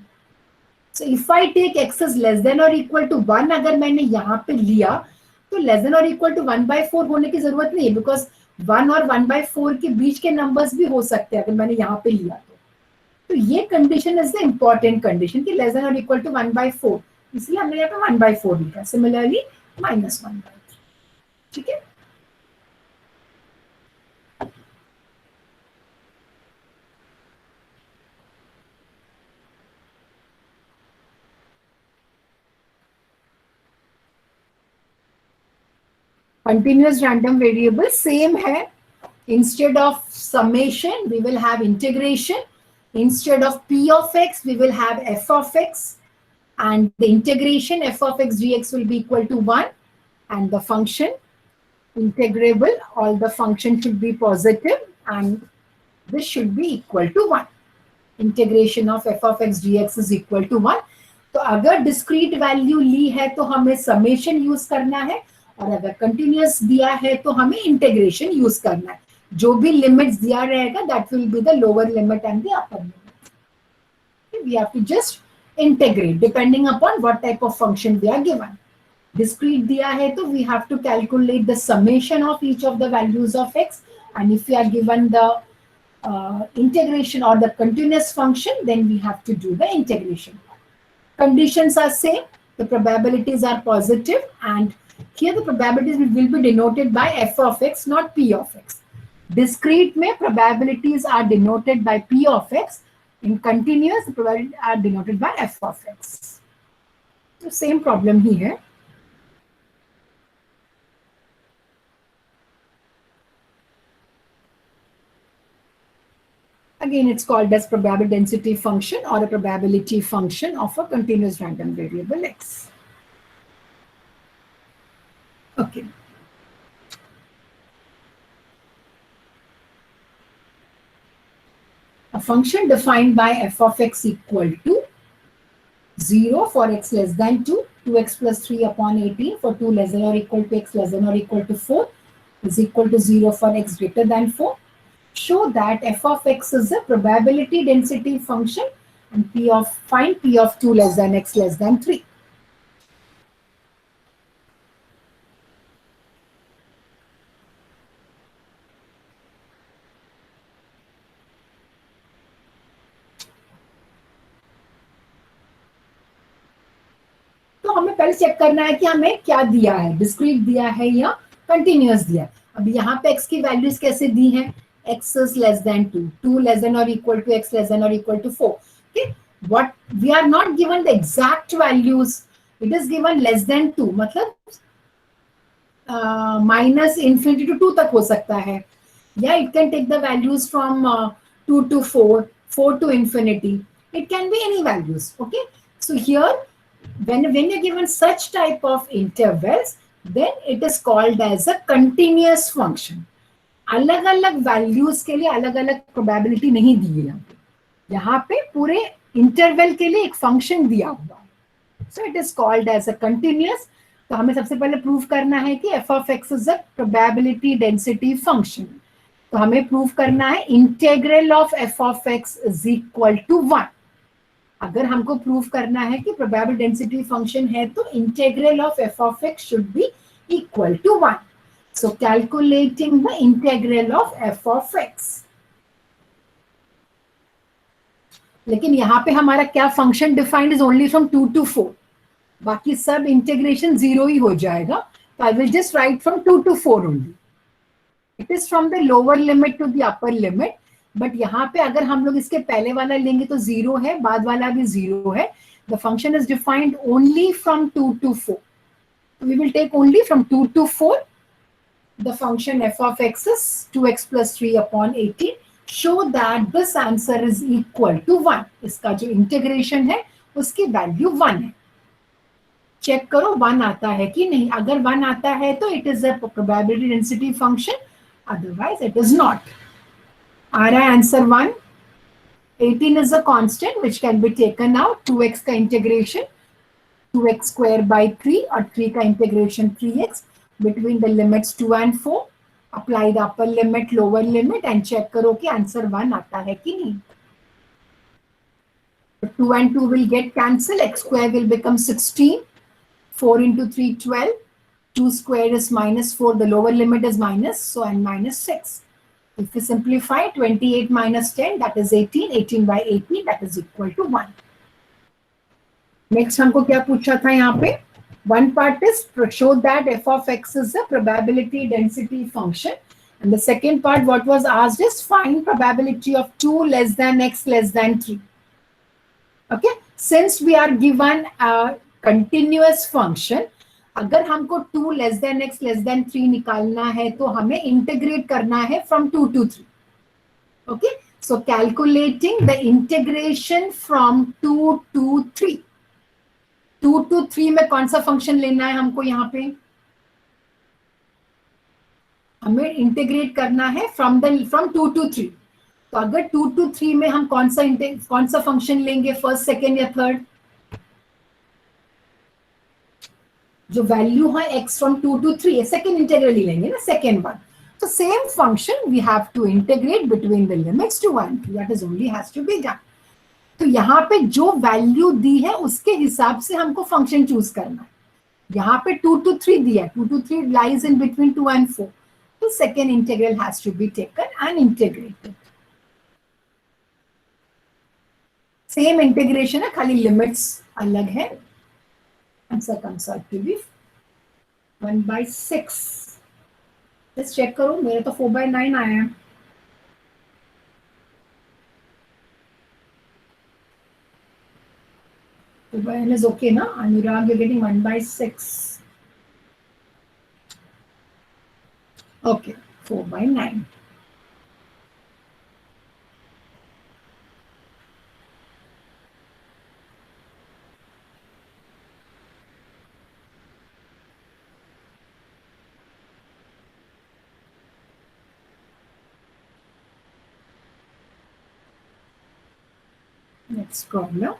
So if I take x is less than or equal to 1, अगर मैंने यहाँ पे लिया, तो लेस देन और इक्वल टू 1/4 होने की जरूरत नहीं है, बिकॉज 1 और 1/4 के बीच के नंबर्स भी हो सकते हैं अगर मैंने यहाँ पे लिया तो ये condition is the important condition कि लेस देन और इक्वल टू 1/4, इसलिए हमने यहाँ पे 1/4 लिखा। सिमिलरली -1/3, ठीक है। कंटिन्यूअस रैंडम वेरिएबल सेम है, instead of summation we will have integration, instead of p of x we will have f of x, and the integration f of x dx will be equal to 1, and the function integrable, all the function should be positive and this should be equal to 1. Integration of f of x dx is equal to 1. तो अगर discrete value ली है तो हमें summation use करना है, और अगर continuous दिया है तो हमें इंटीग्रेशन यूज करना है। जो भी लिमिट्स दिया रहेगा that will be the lower limit and the upper limit. We have to just integrate depending upon what type of function we are given. Discrete दिया है तो we have to calculate the summation of each of the values of x, and if we are given the integration or the continuous function, then we have to do the integration. Conditions are same, the probabilities are positive, and here the probabilities will be denoted by f of x, not p of x. Discrete में probabilities are denoted by p of x. In continuous, the probabilities are denoted by f of x. The same problem here. Again, it's called as probability density function or a probability function of a continuous random variable x. Okay. A function defined by f of x equal to 0 for x less than 2, 2x plus 3 upon 18 for 2 less than or equal to x less than or equal to 4 is equal to 0 for x greater than 4. Show that f of x is a probability density function and find p of 2 less than x less than 3. तो हमें पहले check करना है कि हमें क्या दिया है, डिस्क्रीट दिया है या कंटिन्यूअस दिया है. अब यहाँ पे x की वैल्यूज कैसे दी हैं, x is less than 2, 2 less than or equal to x less than or equal to 4. Okay, what we are not given the exact values, it is given less than 2, मतलब minus infinity to 2 तक हो सकता है, या it can take the values from 2 to 4, 4 to infinity, it can be any values. Okay, so here when you're given such type of intervals, then it is called as a continuous function. अलग अलग values के लिए अलग अलग probability नहीं दी है, यहाँ पे पूरे इंटरवल के लिए एक फंक्शन दिया हुआ है. So it is called as a continuous. तो हमें सबसे पहले प्रूव करना है कि f of x is a probability density function. तो हमें प्रूव करना है integral of f of x is equal to 1. अगर हमको प्रूव करना है कि प्रोबेबिलिटी डेंसिटी फंक्शन है तो integral of f of x should be equal to 1. So calculating the integral of f of x. लेकिन यहाँ पे हमारा क्या function defined is only from 2 to 4. बाकी सब इंटीग्रेशन 0 ही हो जाएगा. तो I will just write from 2 to 4 only. It is from the lower limit to the upper limit. But यहाँ पे अगर हम लोग इसके पहले वाला लेंगे तो 0 है, बाद वाला भी 0 है. The function is defined only from 2 to 4. We will take only from 2 to 4. The function f of x is 2x plus 3 upon 18. Show that this answer is equal to 1. इसका जो इंटीग्रेशन है उसकी वैल्यू 1 है. Check करो 1 आता है कि नहीं. अगर 1 आता है तो it is a probability density function, otherwise it is not. आ रहा है answer 1. 18 is a constant which can be taken out. 2x का इंटीग्रेशन 2x square by 3 और 3 का integration 3x. Between the limits 2 and 4, apply the upper limit, lower limit and check करो कि answer 1 आता है कि नहीं. 2 and 2 will get cancelled. X square will become 16. 4 into 3, 12. 2 square is minus 4. The lower limit is minus, so and minus 6. If we simplify, 28 minus 10, that is 18. 18 by 18, that is equal to 1. Next हमको क्या पूछा था यहाँ पे? One part is show that f of x is a probability density function, and the second part what was asked is find probability of 2 less than x less than 3. Okay, since we are given a continuous function, अगर हमको 2 less than x less than 3 निकालना है तो हमें integrate करना है from 2 to 3. Okay, so calculating the integration from 2 to 3. 2 to 3 में कौन सा फंक्शन लेना है हमको, यहाँ पे हमें इंटीग्रेट करना है फ्रॉम 2 to 3. तो अगर 2 to 3 में हम कौन सा फंक्शन लेंगे, फर्स्ट, सेकेंड या थर्ड? जो वैल्यू है x from 2 to 3, second integral ही लेंगे ना, सेकेंड वन. तो same function we have to integrate between the limits 2 and 3. That is only has to be done. तो यहाँ पे जो वैल्यू दी है उसके हिसाब से हमको फंक्शन चूज करना है. यहाँ पे 2 to 3 दिया है. 2 to 3 lies in between 2 and 4. तो second integral has to be taken and integrated. Same integration है, खाली लिमिट्स अलग है। Answer comes out to be 1/6। Let's check करो, मेरे तो 4/9 आया है। N is okay, na? Anurag, you're getting 1/6. Okay, 4/9. Next problem.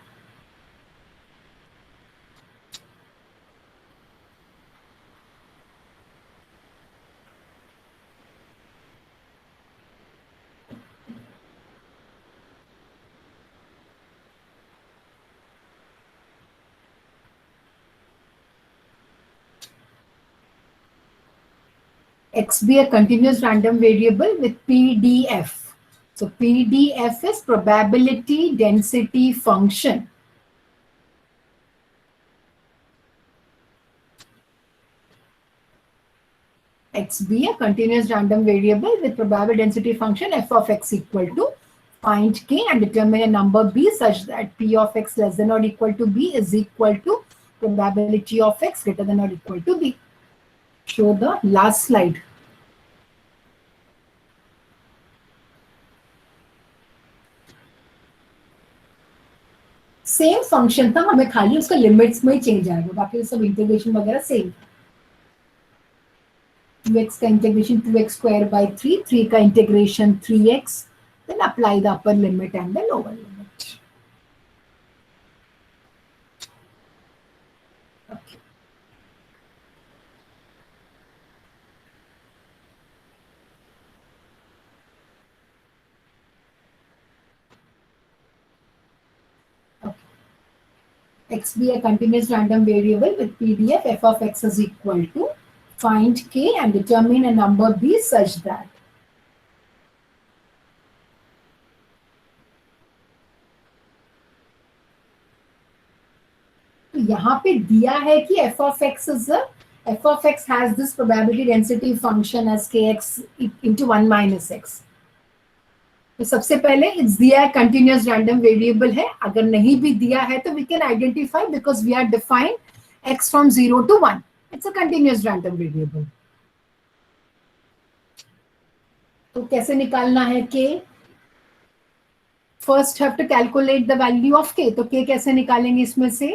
X be a continuous random variable with PDF. So PDF is probability density function. X be a continuous random variable with probability density function f of x equal to, find k and determine a number b such that p of x less than or equal to b is equal to probability of x greater than or equal to b. Show the last slide. Same function था, हमें खाली उसका limits में ही change आएगा, बाकी सब integration वगैरह same. 2x का इंटीग्रेशन 2x square by 3, 3 का integration 3x, then apply the upper limit and the lower limit. Okay. X be a continuous random variable with PDF f of x is equal to, find k and determine a number b such that तो यहाँ पे दिया है कि f of x has this probability density function as kx into 1 minus x. तो सबसे पहले it's दिया है कंटिन्यूअस रैंडम वेरिएबल है, अगर नहीं भी दिया है तो we can identify because we are define x from 0 to 1. It's a continuous random variable. तो कैसे निकालना है k? First have to calculate the value of k. तो k कैसे निकालेंगे इसमें से?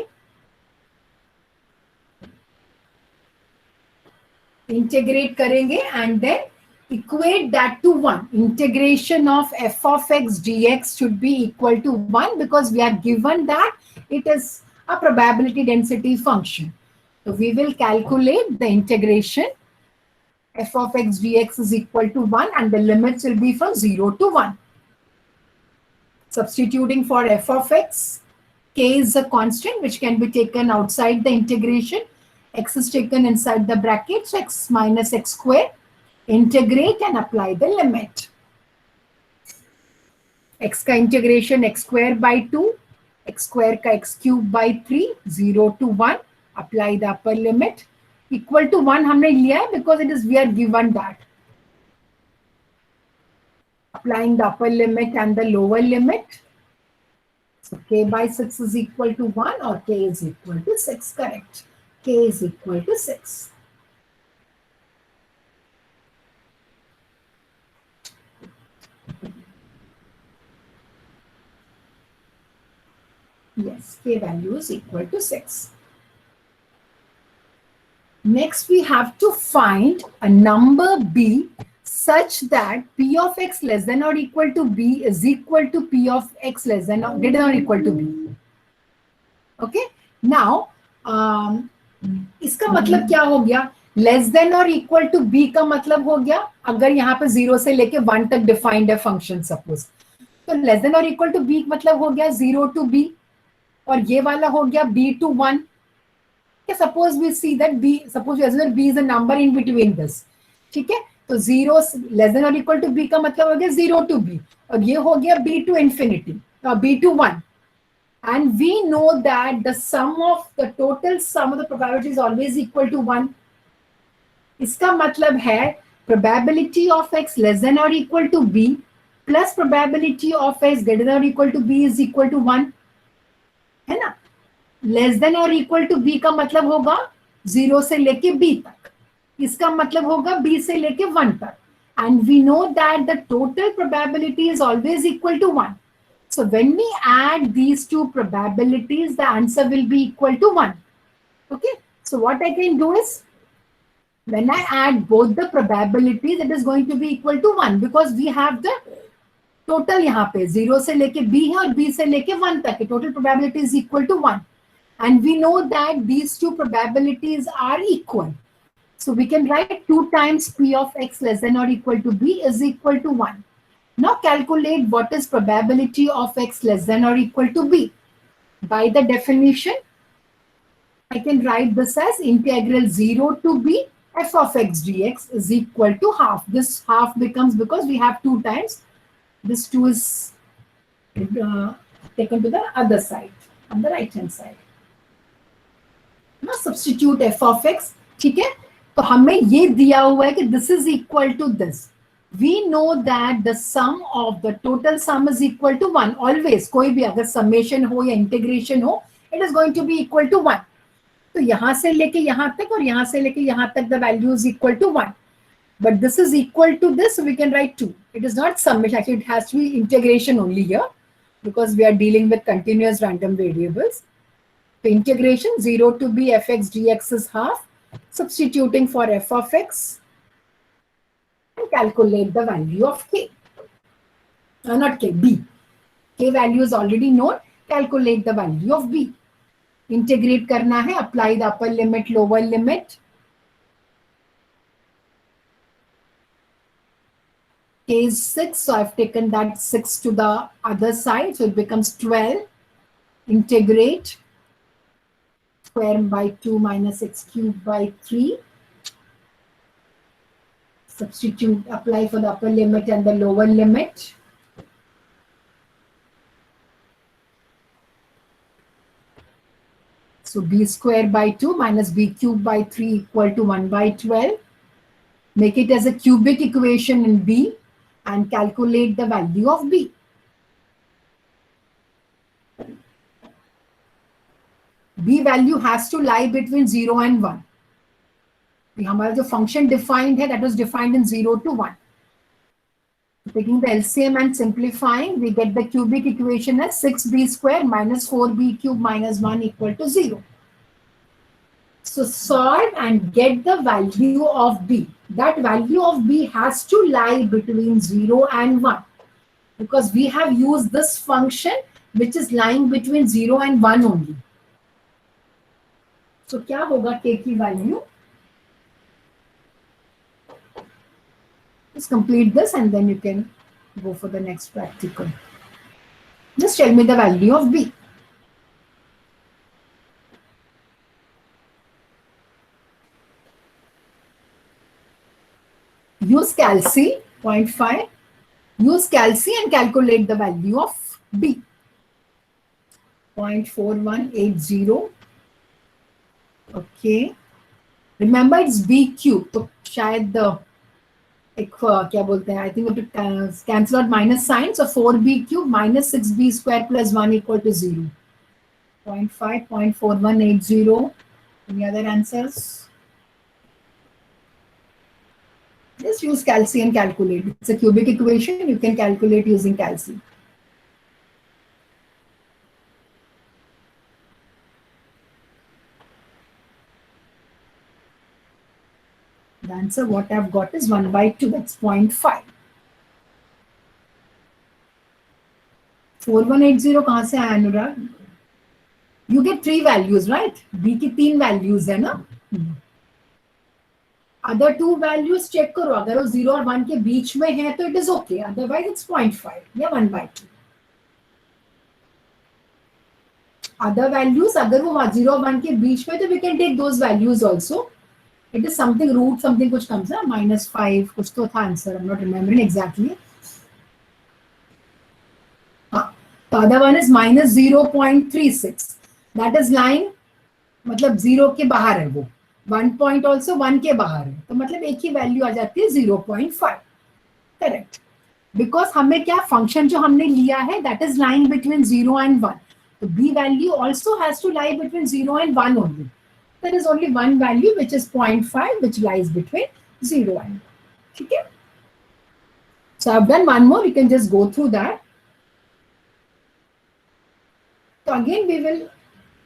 इंटीग्रेट करेंगे and then equate that to 1. Integration of f of x dx should be equal to 1 because we are given that it is a probability density function. So we will calculate the integration. F of x dx is equal to 1 and the limits will be from 0 to 1. Substituting for f of x, k is a constant which can be taken outside the integration. X is taken inside the bracket, so x minus x square. Integrate and apply the limit. X का integration x square by 2, x square का x cube by 3, 0 to 1. Apply the upper limit. Equal to 1 हमने लिया है because it is we are given that. Applying the upper limit and the lower limit. So k by 6 is equal to 1 or k is equal to 6. Correct. K is equal to 6. Yes, k value is equal to 6. Next, we have to find a number b such that p of x less than or equal to b is equal to p of x less than or greater than or equal to b. Okay. Now, इसका मतलब क्या हो गया? Less than और equal to b का मतलब हो गया अगर यहाँ पे 0 से लेके 1 तक डिफाइंड है फंक्शन सपोज, तो लेस देन और इक्वल टू b मतलब हो गया 0 to b और ये वाला हो गया b to 1. Suppose we see that b, suppose b is a number in between this. ठीक है, तो 0 लेस देन और इक्वल टू b का मतलब हो गया 0 to b और ये हो गया b to इंफिनिटी और b to 1. And we know that the total sum of the probability is always equal to 1. इसका मतलब है probability of x less than or equal to b plus probability of x greater than or equal to b is equal to 1. है ना? Less than और equal to be का मतलब होगा 0 से लेके b तक. इसका मतलब होगा b से लेके 1 तक. And we know that the total probability is always equal to 1. So when we add these two probabilities, the answer will be equal to 1. Okay. So what I can do is, when I add both the probabilities, it is going to be equal to 1 because we have the total यहाँ पे 0 से लेके b है और b से लेके 1 तक है. Total probability is equal to 1. And we know that these two probabilities are equal. So we can write 2 times p of x less than or equal to b is equal to 1. Now calculate what is probability of x less than or equal to b. By the definition, I can write this as integral 0 to b f of x dx is equal to half. This half becomes, because we have 2 times, this 2 is taken to the other side, on the right hand side. Now substitute f of x. ठीक है, तो हमें ये दिया हुआ है कि this is equal to this. We know that the sum of the total sum is equal to 1. Always, कोई भी अगर summation हो या integration हो, it is going to be equal to 1. तो यहाँ से लेके यहाँ तक और यहाँ से लेके यहाँ तक the value is equal to 1. But this is equal to this, so we can write 2. It is not summation, actually it has to be integration only here because we are dealing with continuous random variables. The integration 0 to b fx dx is half. Substituting for f of x and calculate the value of k. Not k, b. K value is already known. Calculate the value of b. Integrate करना है. Apply the upper limit, lower limit. K is 6, so I've taken that 6 to the other side, so it becomes 12. Integrate. Square by 2 minus x cubed by 3. Substitute, apply for the upper limit and the lower limit. So b square by 2 minus b cubed by 3 equal to 1 by 12. Make it as a cubic equation in b and calculate the value of b. B value has to lie between 0 and 1. हमारा जो function defined है, that was defined in 0 to 1. Taking the LCM and simplifying, we get the cubic equation as 6b square minus 4b cube minus 1 equal to 0. So solve and get the value of b. That value of b has to lie between 0 and 1 because we have used this function which is lying between 0 and 1 only. So क्या होगा k की value? Just complete this and then you can go for the next practical. Just tell me the value of b. Use calci 0.5. Use calci and calculate the value of b. 0.4180. Okay. Remember it's b cube. तो शायद एक क्या बोलते हैं? I think we have to cancel out minus sign. So 4b cube minus 6b square plus 1 equal to 0. 0.5, 0.4180. Any other answers? Just use calci and calculate. It's a cubic equation. You can calculate using calci. The answer what I've got is 1 by 2. That's 0.5. 4180 कहाँ से आया अनुराग? You get 3 values, right? B की 3 values है ना? Other 2 values check करो. अगर वो 0 और 1 के बीच में है तो it is okay. Otherwise it's 0.5 या 1 by 2. Other values अगर वो 0 और 1 के बीच में तो we can take those values also. It is something root something कुछ comes ना -5 कुछ तो था answer. I'm not remembering exactly. हाँ The other one is minus 0.36. That is lying, मतलब जीरो के बाहर है वो. 1 point also 1 के बाहर है, तो मतलब एक ही वैल्यू आ जाती है 0.5. करेक्ट. बिकॉज हमें क्या फंक्शन जो हमने लिया है that is lying between 0 and 1. तो b value also has to lie between 0 and 1 only. There is only one value which is 0.5 which lies between 0 and 1. ठीक है. So I've done one more, you can just go through that. So again we will,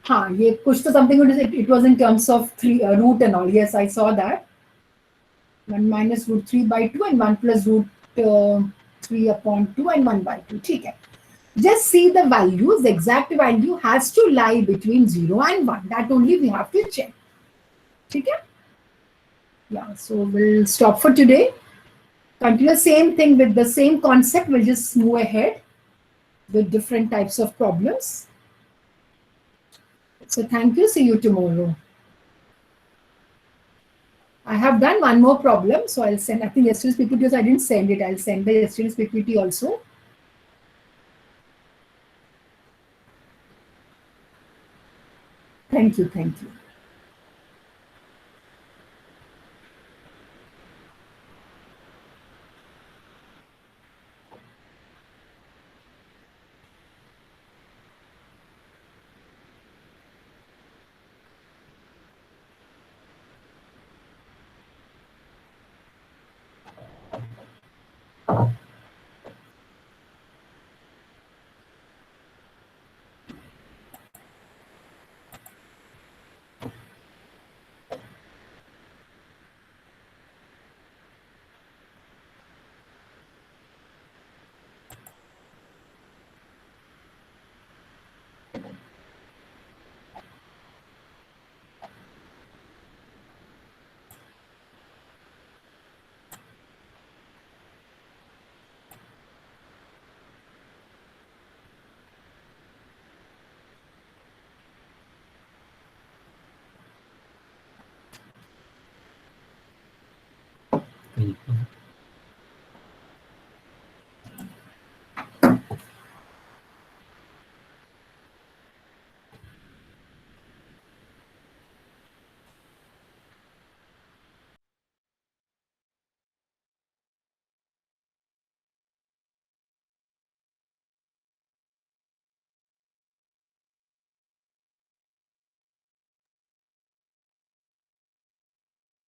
हाँ ये कुछ तो something it was in terms of root and all. Yes, I saw that. 1 minus root 3 by 2 and 1 plus root 3 upon 2 and 1 by 2. ठीक है. Just see the values. The exact value has to lie between 0 and 1. That only we have to check. ठीक है. Yeah, so we'll stop for today. Continue same thing with the same concept. We'll just move ahead with different types of problems. So thank you. See you tomorrow. I have done one more problem. So I'll send, I think yesterday's PPT, I didn't send it. I'll send the yesterday's PPT also. Thank you. Thank you. Thank you.